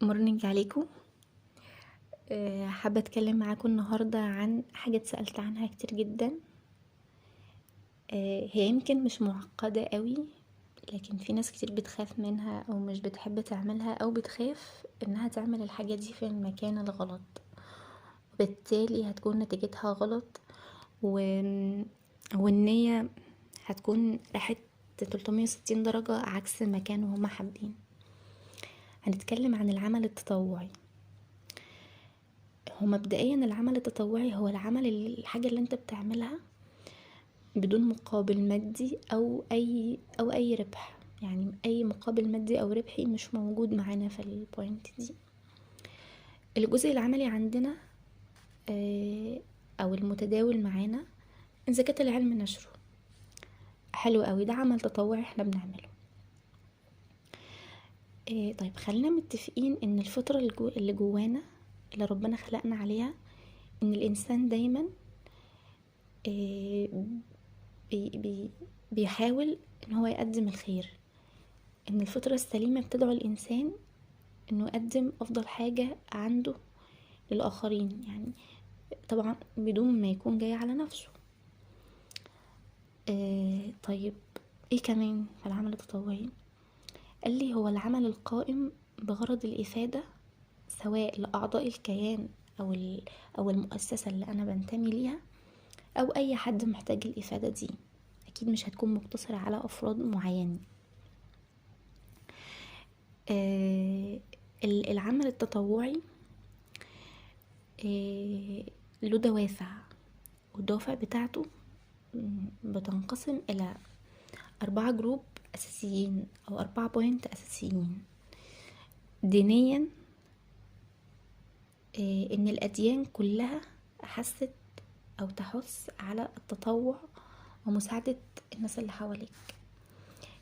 مورنينج عليكم. حابة اتكلم معاكم النهاردة عن حاجة اتسألت عنها كتير جدا. هي يمكن مش معقدة قوي، لكن في ناس كتير بتخاف منها او مش بتحب تعملها او بتخاف انها تعمل الحاجة دي في المكان الغلط، وبالتالي هتكون نتيجتها غلط و... والنية هتكون راحت 360 درجة عكس ما كانوا هما حابين. هنتكلم عن العمل التطوعي. هو مبدئيا العمل التطوعي هو الحاجة اللي انت بتعملها بدون مقابل مادي او اي ربح، يعني اي مقابل مادي او ربحي مش موجود معانا في البوينت دي. الجزء العملي عندنا او المتداول معانا زكاة العلم نشره. حلو قوي، ده عمل تطوعي احنا بنعمله. طيب خلينا متفقين ان الفطرة اللي جوانا اللي ربنا خلقنا عليها ان الانسان دايما بيحاول ان هو يقدم الخير، ان الفطرة السليمة بتدعو الانسان انه يقدم افضل حاجة عنده للاخرين، يعني طبعا بدون ما يكون جاي على نفسه. طيب ايه كمان في العمل التطوعي؟ قال لي هو العمل القائم بغرض الافادة سواء لاعضاء الكيان او المؤسسة اللي انا بنتمي ليها او اي حد محتاج الافادة دي، اكيد مش هتكون مقتصرة على افراد معينين. العمل التطوعي له دوافع، والدوافع بتاعته بتنقسم الى 4 جروب اساسيين او 4 بوينت اساسيين. دينيا، ان الاديان كلها حست او تحث على التطوع ومساعدة الناس اللي حواليك.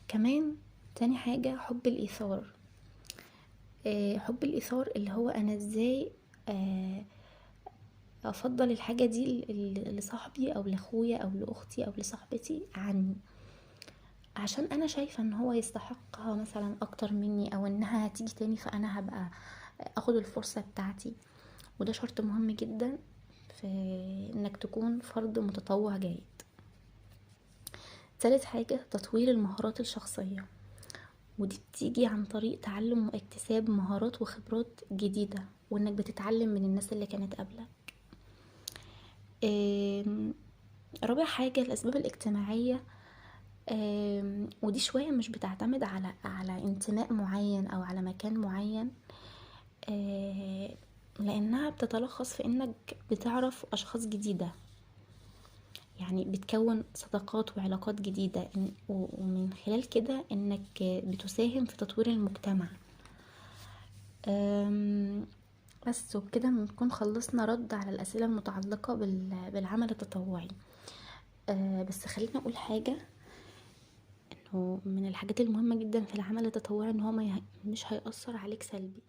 كمان تاني حاجة حب الايثار. حب الايثار اللي هو انا ازاي افضل الحاجة دي لصاحبي او لاخويا او لاختي او لصاحبتي عني، عشان انا شايفة ان هو يستحقها مثلا اكتر مني، او انها هتيجي تاني فانا هبقى اخد الفرصة بتاعتي. وده شرط مهم جدا في انك تكون فرد متطوع جيد. ثالث حاجة تطوير المهارات الشخصية، ودي بتيجي عن طريق تعلم واكتساب مهارات وخبرات جديدة، وانك بتتعلم من الناس اللي كانت قبلك. رابع حاجة الأسباب الاجتماعية، ودي شوية مش بتعتمد على انتماء معين أو على مكان معين، لأنها بتتلخص في إنك بتعرف أشخاص جديدة، يعني بتكون صداقات وعلاقات جديدة، ومن خلال كده إنك بتساهم في تطوير المجتمع. بس وبكده نكون خلصنا رد على الأسئلة المتعلقة بالعمل التطوعي. بس خلينا أقول حاجة، إنه من الحاجات المهمة جدا في العمل التطوعي إن هو مش هيأثر عليك سلبي.